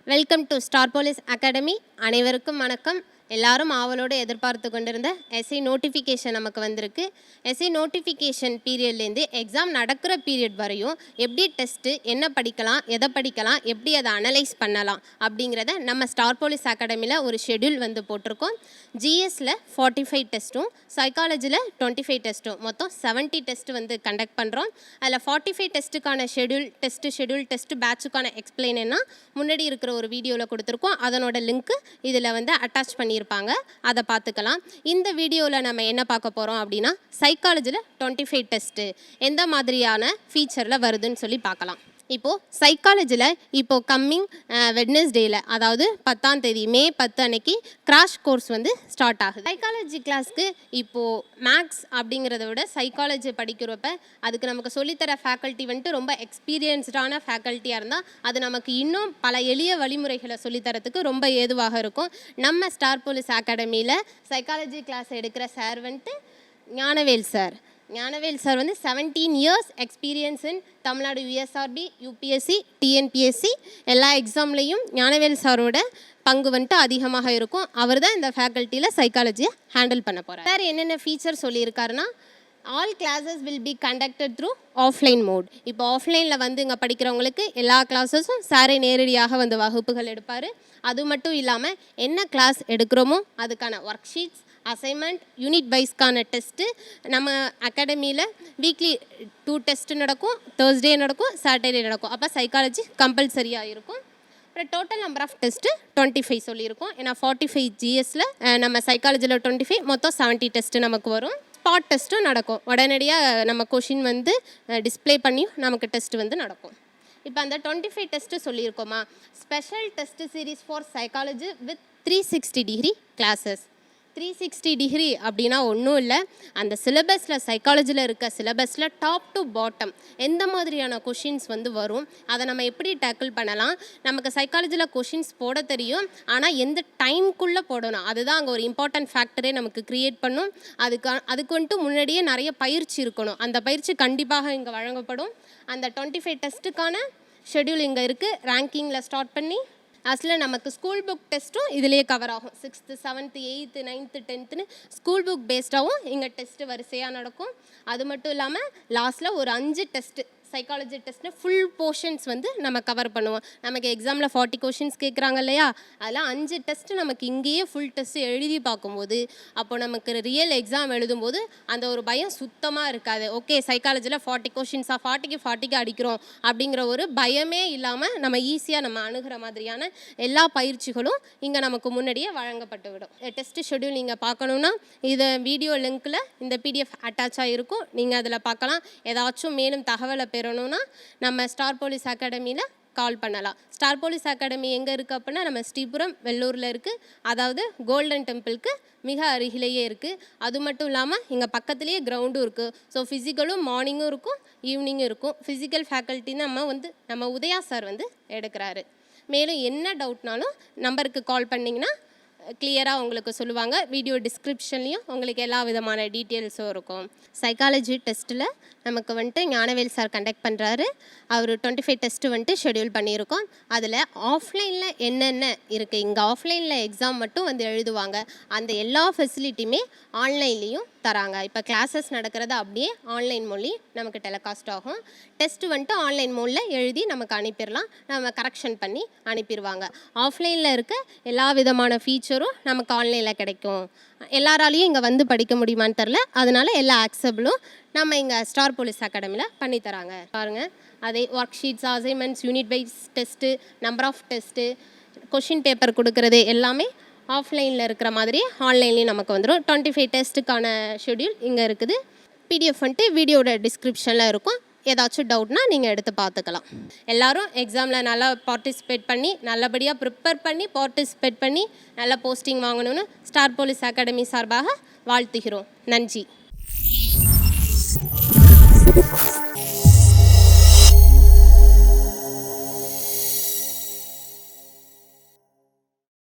Welcome to star police academy. அனைவருக்கும் வணக்கம். எல்லாரும் ஆவலோடு எதிர்பார்த்து கொண்டிருந்த எஸ்ஐ நோட்டிஃபிகேஷன் நமக்கு வந்திருக்கு. எஸ்ஐ நோட்டிஃபிகேஷன் பீரியட்லேருந்து எக்ஸாம் நடக்கிற பீரியட் வரையும் எப்படி டெஸ்ட்டு, என்ன படிக்கலாம், எதை படிக்கலாம், எப்படி அதை அனலைஸ் பண்ணலாம் அப்படிங்கிறத நம்ம ஸ்டார் போலீஸ் அகாடமியில் ஒரு ஷெட்யூல் வந்து போட்டிருக்கோம். ஜிஎஸ்சில் 45 டெஸ்ட்டும், சைக்காலஜியில் 25 டெஸ்ட்டும், மொத்தம் 70 டெஸ்ட் வந்து கண்டக்ட் பண்ணுறோம். அதில் 45 டெஸ்ட்டுக்கான டெஸ்ட் பேட்சுக்கான எக்ஸ்பிளைன் என்ன முன்னாடி இருக்கிற ஒரு வீடியோவில் கொடுத்துருக்கோம். அதனோட லிங்க்கு இதில் வந்து அட்டாச் பண்ணியிருப்பாங்க, அதை பார்த்துக்கலாம். இந்த வீடியோவில் நம்ம என்ன பார்க்க போகிறோம் அப்படின்னா, சைக்காலஜியில் 25 டெஸ்ட்டு எந்த மாதிரியான ஃபீச்சரில் வருதுன்னு சொல்லி பார்க்கலாம். இப்போது சைக்காலஜியில் இப்போது கம்மிங் வெட்னஸ்டேயில், அதாவது 10ஆம் தேதி மே 10 அன்னைக்கு கிராஷ் கோர்ஸ் வந்து ஸ்டார்ட் ஆகுது. சைக்காலஜி கிளாஸ்க்கு இப்போது மேக்ஸ் அப்படிங்கிறத விட சைக்காலஜி படிக்கிறப்ப அதுக்கு நமக்கு சொல்லித்தர ஃபேக்கல்ட்டி வந்துட்டு ரொம்ப எக்ஸ்பீரியன்ஸ்டான ஃபேக்கல்ட்டியாக இருந்தால் அது நமக்கு இன்னும் பல எளிய வழிமுறைகளை சொல்லித்தரத்துக்கு ரொம்ப ஏதுவாக இருக்கும். நம்ம ஸ்டார் போலீஸ் அகாடமியில் சைக்காலஜி கிளாஸ் எடுக்கிற சார் வந்துட்டு ஞானவேல் சார் வந்து 17 years experience in Tamil Nadu USRB, UPSC, TNPSC எல்லா எக்ஸாம்லேயும் ஞானவேல் சாரோட பங்கு வந்துட்டு அதிகமாக இருக்கும். அவர் தான் இந்த ஃபேக்கல்ட்டியில் சைக்காலஜியை ஹேண்டில் பண்ண போகிறார். சார் என்னென்ன ஃபீச்சர் சொல்லியிருக்காருன்னா, all classes will be conducted through offline mode. இப்போ ஆஃப்லைனில் வந்து இங்கே படிக்கிறவங்களுக்கு எல்லா கிளாஸஸும் சாரை நேரடியாக வந்து வகுப்புகள் எடுப்பார். அது மட்டும் இல்லாமல் என்ன கிளாஸ் எடுக்கிறோமோ அதுக்கான ஒர்க் ஷீட்ஸ், அசைன்மெண்ட், யூனிட் வைஸ்க்கான டெஸ்ட்டு நம்ம அகாடமியில் வீக்லி 2 டெஸ்ட்டு நடக்கும். தேர்ஸ்டே நடக்கும், சாட்டர்டே நடக்கும். அப்போ சைக்காலஜி கம்பல்சரியாக இருக்கும். அப்புறம் டோட்டல் நம்பர் ஆஃப் டெஸ்ட்டு 25 சொல்லியிருக்கோம். ஏன்னா 45 ஜிஎஸ்சில் நம்ம சைக்காலஜியில் 25, மொத்தம் 70 டெஸ்ட்டு நமக்கு வரும். ஸ்பாட் டெஸ்ட்டும் நடக்கும். உடனடியாக நம்ம கொஷின் வந்து டிஸ்பிளே பண்ணி நமக்கு டெஸ்ட் வந்து நடக்கும். இப்போ அந்த 25 டெஸ்ட்டு சொல்லியிருக்கோமா, special test series for psychology with 360 degree classes. 360 degree அப்படின்னா ஒன்றும் இல்லை, அந்த சிலபஸில் சைக்காலஜியில் இருக்க சிலபஸில் டாப் டு பாட்டம் எந்த மாதிரியான கொஷின்ஸ் வந்து வரும், அதை நம்ம எப்படி டேக்கிள் பண்ணலாம். நமக்கு சைக்காலஜியில் கொஷின்ஸ் போட தெரியும், ஆனால் எந்த டைம்குள்ளே போடணும் அதுதான் அங்கே ஒரு இம்பார்ட்டன்ட் ஃபேக்டரே நமக்கு க்ரியேட் பண்ணும். அதுக்கு வந்துட்டு முன்னாடியே நிறைய பயிற்சி இருக்கணும். அந்த பயிற்சி கண்டிப்பாக இங்கே வழங்கப்படும். அந்த 25 டெஸ்ட்டுக்கான ஷெட்யூல் இங்கே இருக்குது. ரேங்கிங்கில் ஸ்டார்ட் பண்ணி அசில் நமக்கு ஸ்கூல் புக் டெஸ்ட்டும் இதிலேயே கவர் ஆகும். 6th, 7th, 8th, 9th, 10th school book பேஸ்டாகவும் இங்கே டெஸ்ட்டு வரிசையாக நடக்கும். அது மட்டும் இல்லாமல் லாஸ்ட்டில் ஒரு 5 டெஸ்ட்டு சைக்காலஜி டெஸ்ட்டில் ஃபுல் போர்ஷன்ஸ் வந்து நம்ம கவர் பண்ணுவோம். நமக்கு எக்ஸாமில் 40 கொஷின்ஸ் கேட்குறாங்க இல்லையா, அதெல்லாம் 5 டெஸ்ட்டு நமக்கு இங்கேயே ஃபுல் டெஸ்ட்டு எழுதி பார்க்கும்போது அப்போ நமக்கு ரியல் எக்ஸாம் எழுதும்போது அந்த ஒரு பயம் சுத்தமாக இருக்காது. ஓகே, சைக்காலஜியில் 40 கொஷின்ஸாக 40க்கு அடிக்கிறோம் அப்படிங்கிற ஒரு பயமே இல்லாமல் நம்ம ஈஸியாக நம்ம அணுகிற மாதிரியான எல்லா பயிற்சிகளும் இங்கே நமக்கு முன்னாடியே வழங்கப்பட்டு விடும். டெஸ்ட்டு ஷெட்யூல் நீங்கள் பார்க்கணுன்னா இதை வீடியோ லிங்க்கில் இந்த பிடிஎஃப் அட்டாச்சாக இருக்கும், நீங்கள் அதில் பார்க்கலாம். ஏதாச்சும் மேலும் தகவலை பெறணும்னா நம்ம ஸ்டார் போலீஸ் அகாடமியில் கால் பண்ணலாம். ஸ்டார் போலீஸ் அகாடமி எங்கே இருக்குது அப்படின்னா நம்ம ஸ்ரீபுரம் வெள்ளூரில் இருக்குது. அதாவது கோல்டன் டெம்பிளுக்கு மிக அருகிலேயே இருக்குது. அது மட்டும் இல்லாமல் இங்கே பக்கத்துலேயே கிரவுண்டும் இருக்குது. ஸோ ஃபிசிக்கலும் மார்னிங்கும் இருக்கும், ஈவினிங்கும் இருக்கும். ஃபிசிக்கல் ஃபேக்கல்ட்டி நம்ம உதயா சார் வந்து எடுக்கிறாரு. மேலும் என்ன டவுட்னாலும் நம்பருக்கு கால் பண்ணிங்கன்னா கிளியராக உங்களுக்கு சொல்லுவாங்க. வீடியோ டிஸ்கிரிப்ஷன்லேயும் உங்களுக்கு எல்லா விதமான டீட்டெயில்ஸும் இருக்கும். சைக்காலஜி டெஸ்ட்டில் நமக்கு வந்துட்டு ஞானவேல் சார் கண்டக்ட் பண்ணுறாரு. அவர் 25 டெஸ்ட்டு வந்துட்டு ஷெட்யூல் பண்ணியிருக்கோம். அதில் ஆஃப்லைனில் என்னென்ன இருக்குது, இங்கே ஆஃப்லைனில் எக்ஸாம் மட்டும் வந்து எழுதுவாங்க. அந்த எல்லா ஃபெசிலிட்டியுமே ஆன்லைன்லேயும் தராங்க. இப்போ கிளாஸஸ் நடக்கிறது அப்படியே ஆன்லைன் மொழி நமக்கு டெலிகாஸ்ட் ஆகும். டெஸ்ட்டு வந்துட்டு ஆன்லைன் மோடில் எழுதி நமக்கு அனுப்பிடலாம், நம்ம கரெக்ஷன் பண்ணி அனுப்பிடுவாங்க. ஆஃப்லைனில் இருக்க எல்லா விதமான ஃபீச்சரும் நமக்கு ஆன்லைனில் கிடைக்கும். எல்லாராலையும் இங்கே வந்து படிக்க முடியுமான்னு தெரில, அதனால எல்லா ஆக்சபிளும் நம்ம இங்கே ஸ்டார் போலீஸ் அகாடமியில் பண்ணித்தராங்க. பாருங்கள், அதே worksheets, assignments, unit wise test, number of test, question paper கொடுக்கறது எல்லாமே ஆஃப்லைனில் இருக்கிற மாதிரி ஆன்லைன்லேயும் நமக்கு வந்துடும். 25 டெஸ்ட்டுக்கான ஷெட்யூல் இங்கே இருக்குது. பிடிஎஃப் வந்துட்டு வீடியோட டிஸ்கிரிப்ஷனில் இருக்கும். ஏதாச்சும் டவுட்னா நீங்கள் எடுத்து பார்த்துக்கலாம். எல்லோரும் எக்ஸாமில் நல்லா பார்ட்டிசிபேட் பண்ணி நல்லபடியாக ப்ரிப்பேர் பண்ணி பார்ட்டிசிபேட் பண்ணி நல்ல போஸ்டிங் வாங்கணும்னு ஸ்டார் போலீஸ் அகாடமி சார்பாக வாழ்த்துகிறோம். நன்றி.